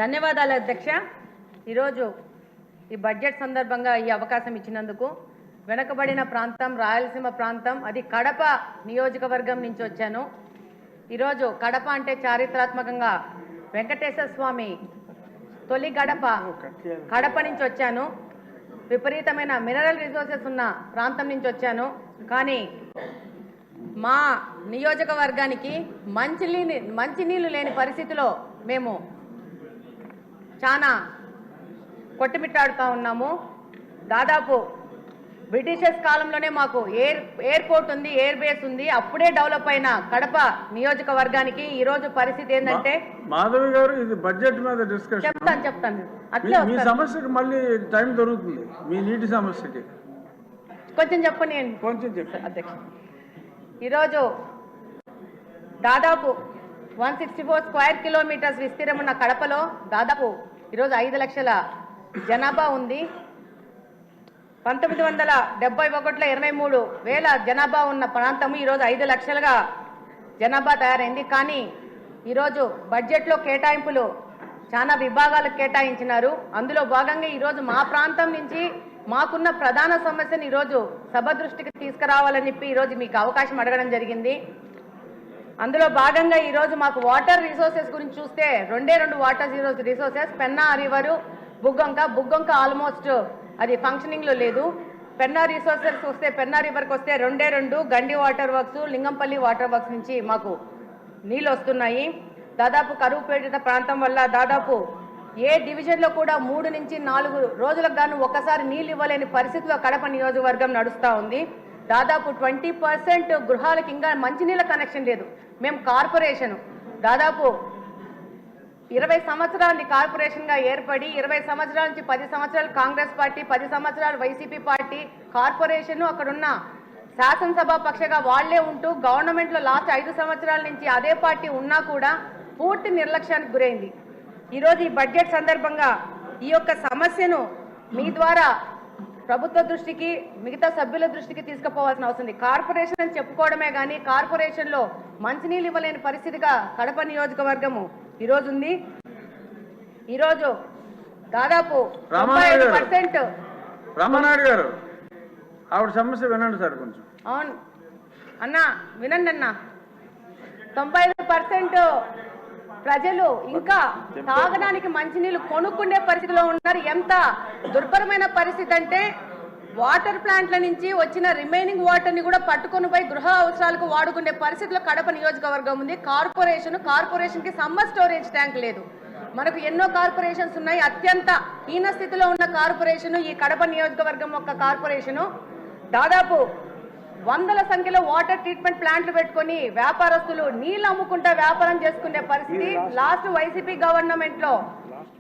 ధన్యవాదాలు అధ్యక్ష. ఈరోజు ఈ బడ్జెట్ సందర్భంగా ఈ అవకాశం ఇచ్చినందుకు వెనకబడిన ప్రాంతం రాయలసీమ ప్రాంతం అది కడప నియోజకవర్గం నుంచి వచ్చాను. ఈరోజు కడప అంటే చారిత్రాత్మకంగా వెంకటేశ్వర స్వామి తొలి గడప కడప నుంచి వచ్చాను. విపరీతమైన మినరల్ రిసోర్సెస్ ఉన్న ప్రాంతం నుంచి వచ్చాను. కానీ మా నియోజకవర్గానికి మంచినీళ్ళు లేని పరిస్థితిలో మేము చాలా కొట్టుమిట్టాడుతూ ఉన్నాము. దాదాపు బ్రిటిషర్స్ కాలంలోనే మాకు ఎయిర్పోర్ట్ ఉంది, ఎయిర్ బేస్ ఉంది. అప్పుడే డెవలప్ అయిన కడప నియోజకవర్గానికి ఈ రోజు పరిస్థితి ఏంటంటే మాధవి గారు ఇది బడ్జెట్ మీద డిస్కషన్ చెప్తాను అట్లా మీ సమస్యకి మళ్ళీ టైం దొరుకుతుంది. మీ నీటి సమస్యకి కొంచెం చెప్పండి. కొంచెం చెప్పండి అధ్యక్ష. ఈరోజు దాదాపు 164 స్క్వేర్ కిలోమీటర్స్ విస్తీర్ణం ఉన్న కడపలో దాదాపు ఈరోజు 5 లక్షల జనాభా ఉంది. 1971లో 23,000 జనాభా ఉన్న ప్రాంతము ఈరోజు 5 లక్షలుగా జనాభా తయారైంది. కానీ ఈరోజు బడ్జెట్లో కేటాయింపులు చాలా విభాగాలకు కేటాయించినారు. అందులో భాగంగా ఈరోజు మా ప్రాంతం నుంచి మాకున్న ప్రధాన సమస్యను ఈరోజు సభ దృష్టికి తీసుకురావాలని చెప్పి ఈరోజు మీకు అవకాశం అడగడం జరిగింది. అందులో భాగంగా ఈరోజు మాకు వాటర్ రిసోర్సెస్ గురించి చూస్తే రెండే water resources Penna river, Buggavanka almost అది ఫంక్షనింగ్లో లేదు. పెన్నా రిసోర్సెస్ వస్తే పెన్నా రివర్కి వస్తే రెండే గండి water works, Lingampalli water works నుంచి మాకు నీళ్ళు వస్తున్నాయి. దాదాపు కరువు పీడిత ప్రాంతం వల్ల దాదాపు ఏ డివిజన్లో కూడా 3 నుంచి 4 రోజులకు గాను ఒక్కసారి నీళ్ళు ఇవ్వలేని పరిస్థితిలో కడప నియోజకవర్గం నడుస్తూ ఉంది. దాదాపు 20% గృహాలకు ఇంకా మంచినీళ్ళ కనెక్షన్ లేదు. మేము కార్పొరేషన్ దాదాపు 20 సంవత్సరాలు కార్పొరేషన్గా ఏర్పడి 20 సంవత్సరాల నుంచి 10 సంవత్సరాలు కాంగ్రెస్ పార్టీ, 10 సంవత్సరాలు వైసీపీ పార్టీ కార్పొరేషన్ అక్కడున్న శాసనసభ పక్షగా వాళ్లే ఉంటూ గవర్నమెంట్లో లాస్ట్ 5 సంవత్సరాల నుంచి అదే పార్టీ ఉన్నా కూడా పూర్తి నిర్లక్ష్యానికి గురైంది. ఈరోజు ఈ బడ్జెట్ సందర్భంగా ఈ యొక్క సమస్యను మీ ద్వారా ప్రభుత్వ దృష్టికి మిగతా సభ్యుల దృష్టికి తీసుకుపోవాల్సిన అవసరం ఉంది. కార్పొరేషన్ అని చెప్పుకోవడమే కానీ కార్పొరేషన్లో మంచినీళ్ళు ఇవ్వలేని పరిస్థితిగా కడప నియోజకవర్గము ఈరోజు ఉంది. ఈరోజు దాదాపు 95% రామనాయుడు గారు ఆవిడ సమస్య వినండి సార్ కొంచెం. అవును అన్న వినండి అన్న. 95% ప్రజలు ఇంకా తాగడానికి మంచినీళ్ళు కొనుక్కునే పరిస్థితిలో ఉన్నారు. ఎంత దుర్భరమైన పరిస్థితి అంటే వాటర్ ప్లాంట్ల నుంచి వచ్చిన రిమైనింగ్ వాటర్ని కూడా పట్టుకొని పోయి గృహ అవసరాలకు వాడుకునే పరిస్థితిలో కడప నియోజకవర్గం ఉంది. కార్పొరేషన్కి సమ్మర్ స్టోరేజ్ ట్యాంక్ లేదు. మనకు ఎన్నో కార్పొరేషన్స్ ఉన్నాయి. అత్యంత హీన స్థితిలో ఉన్న కార్పొరేషను ఈ కడప నియోజకవర్గం యొక్క కార్పొరేషను. దాదాపు 100ల సంఖ్యలో వాటర్ ట్రీట్మెంట్ ప్లాంట్లు పెట్టుకొని వ్యాపారస్తులు నీళ్ళు అమ్ముకుంటా వ్యాపారం చేసుకునే పరిస్థితి. లాస్ట్ వైసీపీ గవర్నమెంట్లో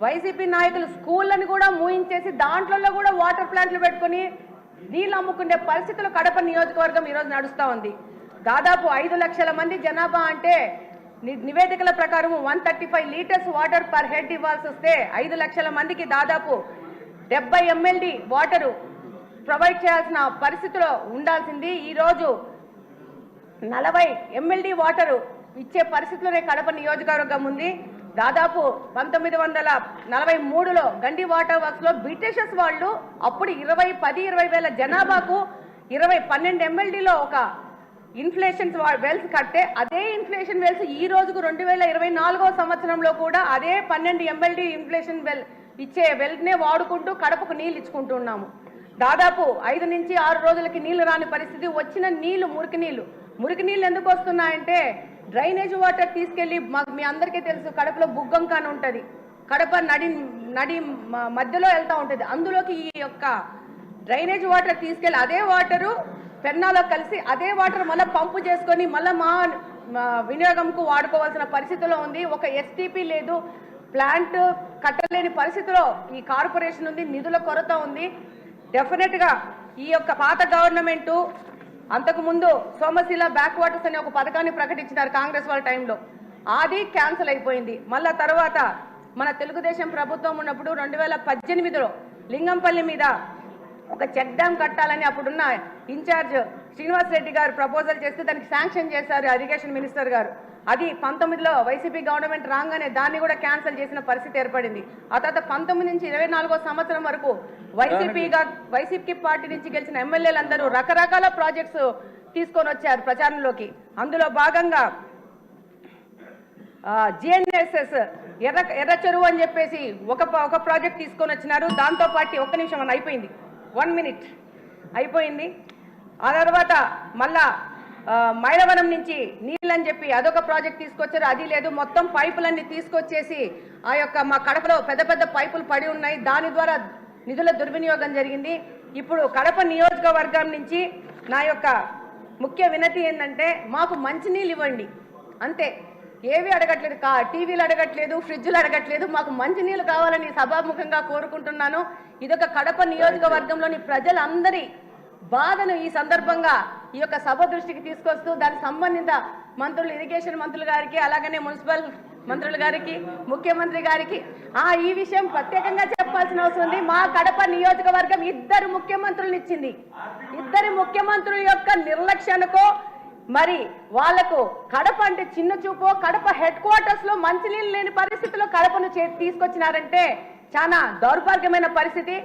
వైసీపీ నాయకులు స్కూళ్ళని కూడా మూయించేసి దాంట్లో కూడా వాటర్ ప్లాంట్లు పెట్టుకొని నీళ్ళు అమ్ముకునే పరిస్థితులు కడప నియోజకవర్గం ఈరోజు నడుస్తూ ఉంది. దాదాపు 5 లక్షల మంది జనాభా అంటే నివేదికల ప్రకారం 135 లీటర్స్ వాటర్ పర్ హెడ్ ఇవ్వాల్సి వస్తే 5 లక్షల మందికి దాదాపు 70 MLD వాటరు ప్రొవైడ్ చేయాల్సిన పరిస్థితిలో ఉండాల్సింది. ఈరోజు 40 MLD వాటరు ఇచ్చే పరిస్థితిలోనే కడప నియోజకవర్గం ఉంది. దాదాపు 1943లో గండి వాటర్ వర్క్స్లో బ్రిటిషర్స్ వాళ్ళు అప్పుడు 10-20 వేల జనాభాకు 12 MLDలో ఒక ఇన్ఫ్లేషన్ వెల్స్ కట్టే అదే ఇన్ఫ్లేషన్ వెల్స్ ఈ రోజుకు 2024వ సంవత్సరంలో కూడా అదే 12 MLD ఇన్ఫ్లేషన్ వెల్ ఇచ్చే వెల్నే వాడుకుంటూ కడపకు నీళ్ళు ఇచ్చుకుంటున్నాము. దాదాపు 5 నుంచి 6 రోజులకి నీళ్లు రాని పరిస్థితి. వచ్చిన నీళ్లు మురికి నీళ్ళు ఎందుకు వస్తున్నాయంటే డ్రైనేజ్ వాటర్ తీసుకెళ్లి మీ అందరికీ తెలుసు కడపలో బుగ్గొంక అని ఉంటుంది. కడప నడి మధ్యలో వెళ్తూ ఉంటుంది. అందులోకి ఈ యొక్క డ్రైనేజ్ వాటర్ తీసుకెళ్లి అదే వాటరు పెన్నాలో కలిసి అదే వాటర్ మళ్ళీ పంపు చేసుకొని మళ్ళీ మా వినియోగంకు వాడుకోవాల్సిన పరిస్థితిలో ఉంది. ఒక STP లేదు, ప్లాంట్ కట్టలేని పరిస్థితిలో ఈ కార్పొరేషన్ ఉంది. నిధుల కొరత ఉంది. డెఫినెట్గా ఈ యొక్క పాత గవర్నమెంటు అంతకుముందు సోమశిల బ్యాక్ వాటర్స్ అనే ఒక పథకాన్ని ప్రకటించినారు కాంగ్రెస్ వాళ్ళ టైంలో. అది క్యాన్సిల్ అయిపోయింది. మళ్ళా తర్వాత మన తెలుగుదేశం ప్రభుత్వం ఉన్నప్పుడు 2018లో లింగంపల్లి మీద ఒక చెక్ డ్యామ్ కట్టాలని అప్పుడున్న ఇన్ఛార్జ్ శ్రీనివాస్ రెడ్డి గారు ప్రపోజల్ చేస్తే దానికి శాంక్షన్ చేశారు ఇరిగేషన్ మినిస్టర్ గారు. అది 19లో వైసీపీ గవర్నమెంట్ రాగానే దాన్ని కూడా క్యాన్సిల్ చేసిన పరిస్థితి ఏర్పడింది. ఆ తర్వాత 19 నుంచి 24వ సంవత్సరం వరకు వైసీపీ పార్టీ నుంచి గెలిచిన ఎమ్మెల్యేలందరూ రకరకాల ప్రాజెక్ట్స్ తీసుకొని వచ్చారు ప్రచారంలోకి. అందులో భాగంగా జిఎన్ఎస్ఎస్ ఎర్ర చెరువు అని చెప్పేసి ఒక ప్రాజెక్ట్ తీసుకొని వచ్చినారు. దాంతో పాటు ఒక్క నిమిషం అని అయిపోయింది, 1 minute అయిపోయింది. ఆ తర్వాత మళ్ళా మైలవరం నుంచి నీళ్ళని చెప్పి అదొక ప్రాజెక్ట్ తీసుకొచ్చారు, అది లేదు. మొత్తం పైపులన్నీ తీసుకొచ్చేసి ఆ యొక్క మా కడపలో పెద్ద పెద్ద పైపులు పడి ఉన్నాయి, దాని ద్వారా నిధుల దుర్వినియోగం జరిగింది. ఇప్పుడు కడప నియోజకవర్గం నుంచి నా యొక్క ముఖ్య వినతి ఏంటంటే మాకు మంచినీళ్ళు ఇవ్వండి అంతే, ఏవి అడగట్లేదు, టీవీలు అడగట్లేదు, ఫ్రిడ్జ్లు అడగట్లేదు, మాకు మంచినీళ్ళు కావాలని సభాముఖంగా కోరుకుంటున్నాను. ఇదొక కడప నియోజకవర్గంలోని ప్రజలందరి బాధను ఈ సందర్భంగా ఈ యొక్క సభ దృష్టికి తీసుకొస్తూ దానికి సంబంధిత మంత్రులు, ఇరిగేషన్ మంత్రులు గారికి, అలాగనే మున్సిపల్ మంత్రులు గారికి, ముఖ్యమంత్రి గారికి ఈ విషయం ప్రత్యేకంగా చెప్పాల్సిన అవసరం ఉంది. మా కడప నియోజకవర్గం 2 ముఖ్యమంత్రులను ఇచ్చింది. 2 ముఖ్యమంత్రుల యొక్క నిర్లక్ష్యానికో మరి వాళ్లకు కడప అంటే చిన్న చూపో, కడప హెడ్ క్వార్టర్స్ లో మంచినీళ్ళు లేని పరిస్థితిలో కడపను తీసుకొచ్చినారంటే చాలా దౌర్భాగ్యమైన పరిస్థితి.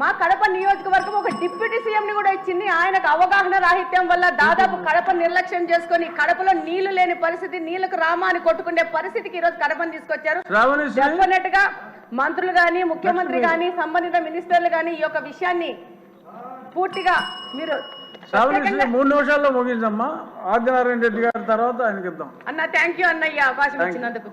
మా కడప నియోజకవర్గం ఒక డిప్యూటీ సీఎం ని కూడా ఇచ్చింది. ఆయనకు అవగాహన రాహిత్యం వల్ల దాదాపు కడప నిర్లక్ష్యం చేసుకుని కడపలో నీళ్లు లేని పరిస్థితి, నీళ్లకు రామాని కొట్టుకునే పరిస్థితికి ఈ రోజు కడపను తీసుకొచ్చారు. డెఫినెట్ గా మంత్రులు గాని, ముఖ్యమంత్రి గాని, సంబంధిత మినిస్టర్లు గాని ఈ యొక్క విషయాన్ని పూర్తిగా మీరు 3 నిమిషాల్లో ముగించమ్మా. ఆదినారాయణ రెడ్డి గారి తర్వాత ఆయనకి ఇద్దాం అన్న. థ్యాంక్ యూ అన్నయ్య అవకాశం ఇచ్చినందుకు.